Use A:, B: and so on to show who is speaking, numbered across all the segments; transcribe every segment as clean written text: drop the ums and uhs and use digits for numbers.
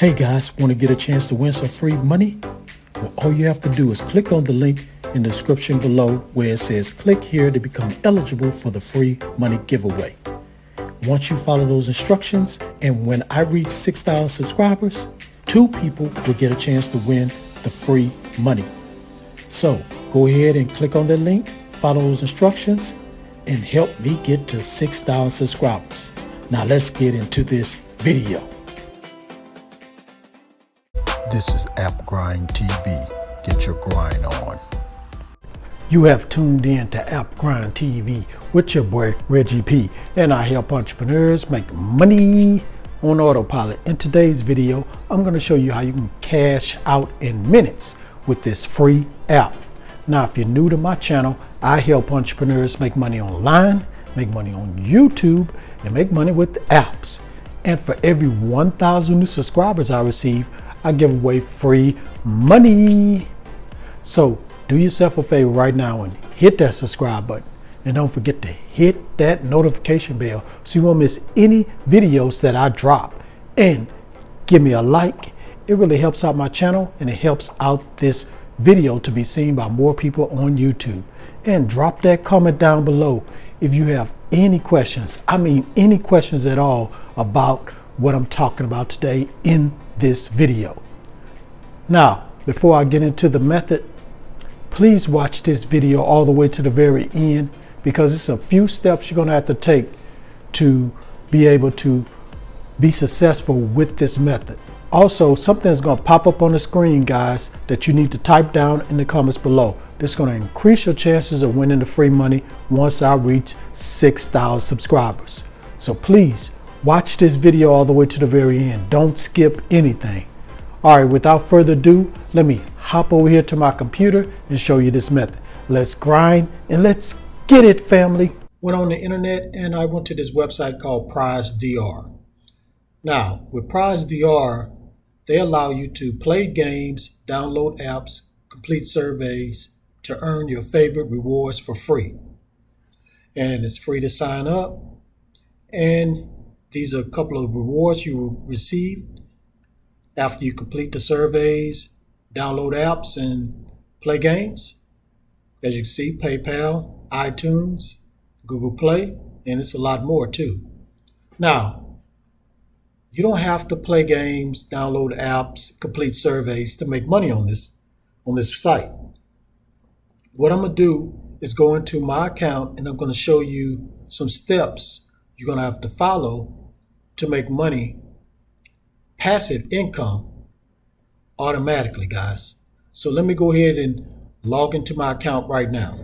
A: Hey guys, want to get a chance to win some free money? Well, all you have to do is click on the link in the description below where it says click here to become eligible for the free money giveaway. Once you follow those instructions, and when I reach 6,000 subscribers, 2 people will get a chance to win the free money. So go ahead and click on that link, follow those instructions, and help me get to 6,000 subscribers. Now let's get into this video. This is AppGrind TV. Get your grind on. You have tuned in to AppGrind TV with your boy Reggie P, and I help entrepreneurs make money on autopilot. In today's video, I'm going to show you how you can cash out in minutes with this free app. Now, if you're new to my channel, I help entrepreneurs make money online, make money on YouTube, and make money with apps. And for every 1,000 new subscribers I receive, I give away free money. So do yourself a favor right now and hit that subscribe button. And don't forget to hit that notification bell so you won't miss any videos that I drop. And give me a like. It really helps out my channel and it helps out this video to be seen by more people on YouTube. And drop that comment down below if you have any questions. I mean any questions at all about what I'm talking about today in this video. Now, before I get into the method, please watch this video all the way to the very end, because it's a few steps you're going to have to take to be able to be successful with this method. Also, something's going to pop up on the screen, guys, that you need to type down in the comments below. This is going to increase your chances of winning the free money once I reach 6,000 subscribers. So please watch this video all the way to the very end. Don't skip anything. All right, without further ado, let me hop over here to my computer and show you this method. Let's grind and let's get it, family. Went on the internet and I went to this website called PrizeDR. Now, with PrizeDR, they allow you to play games, download apps, complete surveys to earn your favorite rewards for free. And it's free to sign up. And these are a couple of rewards you will receive after you complete the surveys, download apps, and play games. As you can see, PayPal, iTunes, Google Play, and it's a lot more too. Now, you don't have to play games, download apps, complete surveys to make money on this site. What I'm going to do is go into my account and I'm going to show you some steps you're going to have to follow to make money, passive income, automatically, guys. So let me go ahead and log into my account right now.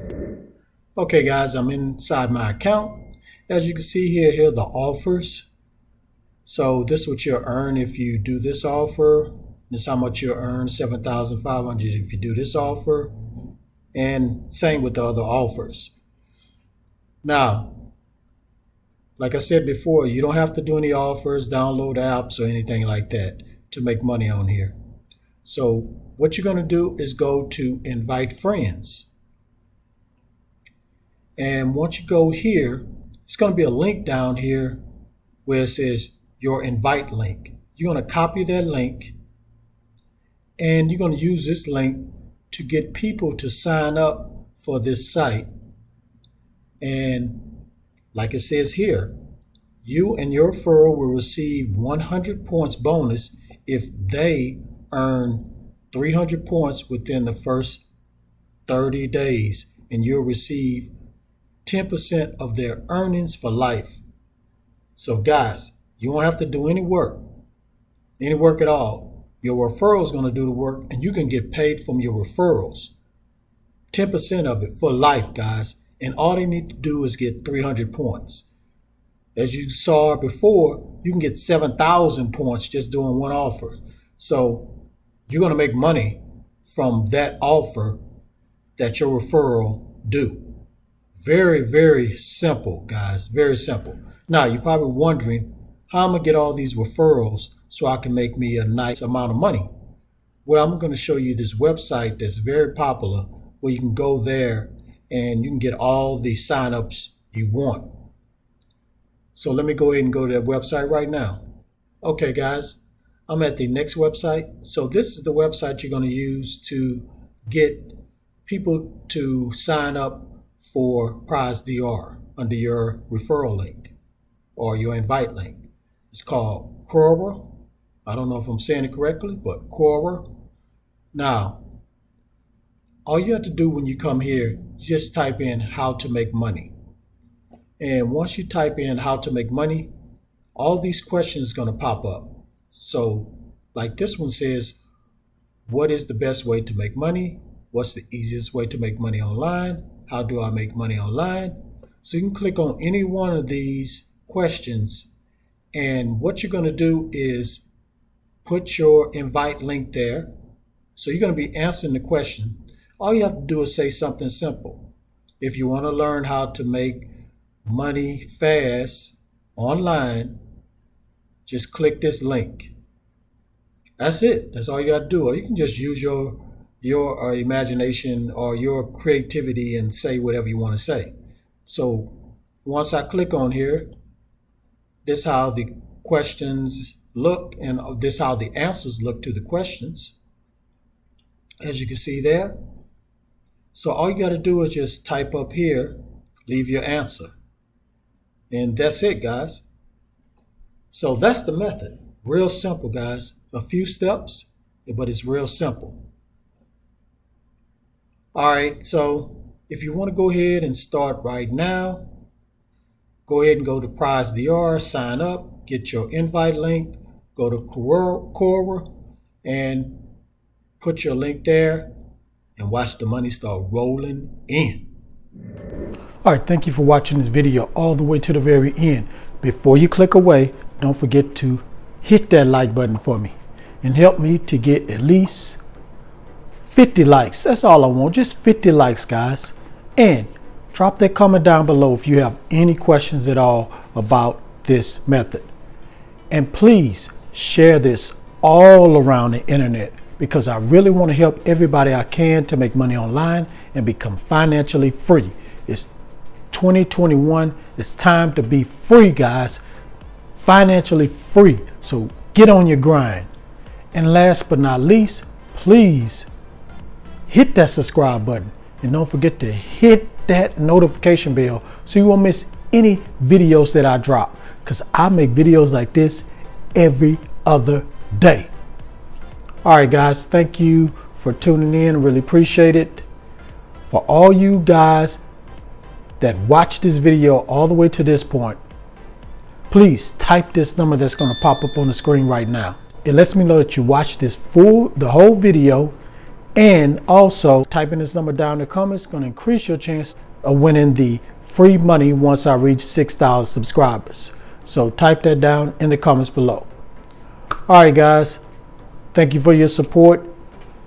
A: Okay, guys, I'm inside my account. As you can see here are the offers. So this is what you'll earn if you do this offer. This is how much you'll earn, 7,500 if you do this offer. And same with the other offers. Now, like I said before, you don't have to do any offers, download apps, or anything like that to make money on here. So what you're going to do is go to invite friends. And once you go here, it's going to be a link down here where it says your invite link. You're going to copy that link and you're going to use this link to get people to sign up for this site. And like it says here, you and your referral will receive 100 points bonus if they earn 300 points within the first 30 days, and you'll receive 10% of their earnings for life. So guys, you won't have to do any work at all. Your referral is going to do the work, and you can get paid from your referrals. 10% of it for life, guys. And all they need to do is get 300 points. As you saw before, you can get 7,000 points just doing one offer. So you're going to make money from that offer that your referral do. Very, very simple, guys. Very simple. Now, you're probably wondering, how am I going to get all these referrals so I can make me a nice amount of money? Well, I'm going to show you this website that's very popular where you can go there and you can get all the signups you want. So let me go ahead and go to that website right now. Okay, guys, I'm at the next website. So this is the website you're going to use to get people to sign up for Prize DR under your referral link or your invite link. It's called Quora. I don't know if I'm saying it correctly, but Quora. Now, all you have to do when you come here, just type in how to make money. And once you type in how to make money, all these questions are going to pop up. So like this one says, what is the best way to make money? What's the easiest way to make money online? How do I make money online? So you can click on any one of these questions, and what you're going to do is put your invite link there. So you're going to be answering the question. All you have to do is say something simple. If you want to learn how to make money fast online, just click this link. That's it. That's all you got to do. Or you can just use your imagination or your creativity and say whatever you want to say. So once I click on here, this is how the questions look, and this is how the answers look to the questions, as you can see there. So all you got to do is just type up here, leave your answer, and that's it, guys. So that's the method. Real simple, guys. A few steps, but it's real simple. All right, so if you want to go ahead and start right now, go ahead and go to Prize DR, sign up, get your invite link, go to Quora, and put your link there, and watch the money start rolling in. All right, thank you for watching this video all the way to the very end. Before you click away, don't forget to hit that like button for me and help me to get at least 50 likes. That's all I want, just 50 likes, guys. And drop that comment down below if you have any questions at all about this method. And please share this all around the internet, because I really want to help everybody I can to make money online and become financially free. It's 2021. It's time to be free, guys. Financially free. So get on your grind. And last but not least, please hit that subscribe button. And don't forget to hit that notification bell so you won't miss any videos that I drop, because I make videos like this every other day. All right, guys, thank you for tuning in. Really appreciate it. For all you guys that watch this video all the way to this point, please type this number that's going to pop up on the screen right now. It lets me know that you watched the whole video. And also, typing this number down in the comments is going to increase your chance of winning the free money once I reach 6,000 subscribers. So type that down in the comments below. All right, guys. Thank you for your support.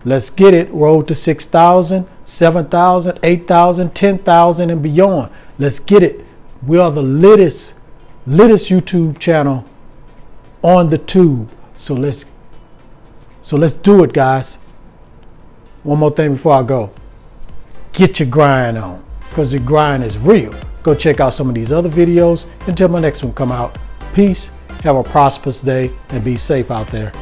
A: Let's get it. Roll to 6,000, 7,000, 8,000, 10,000 and beyond. Let's get it. We are the latest YouTube channel on the tube. So let's do it, guys. One more thing before I go. Get your grind on, because the grind is real. Go check out some of these other videos until my next one come out. Peace. Have a prosperous day and be safe out there.